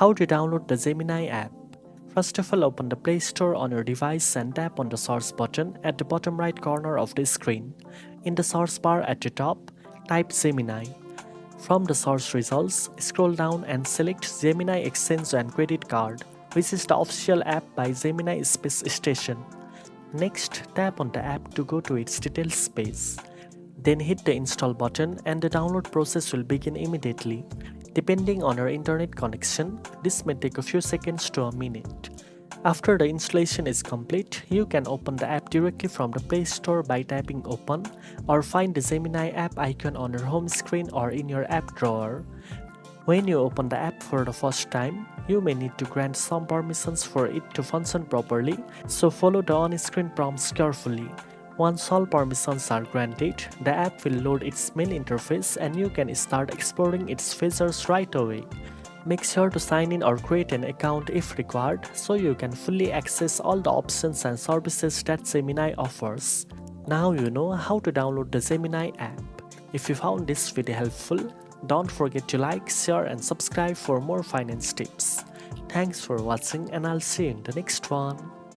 How to download the Gemini app. First of all, open the Play Store on your device and tap on the search button at the bottom right corner of the screen. In the search bar at the top, type Gemini. From the search results, scroll down and select Gemini Exchange and Credit Card, which is the official app by Gemini Space Station. Next, tap on the app to go to its details page. Then hit the install button and the download process will begin immediately. Depending on your internet connection, this may take a few seconds to a minute. After the installation is complete, you can open the app directly from the Play Store by typing Open or find the Gemini app icon on your home screen or in your app drawer. When you open the app for the first time, you may need to grant some permissions for it to function properly, so follow the on-screen prompts carefully. Once all permissions are granted, the app will load its main interface and you can start exploring its features right away. Make sure to sign in or create an account if required so you can fully access all the options and services that Gemini offers. Now you know how to download the Gemini app. If you found this video helpful, don't forget to like, share and subscribe for more finance tips. Thanks for watching and I'll see you in the next one.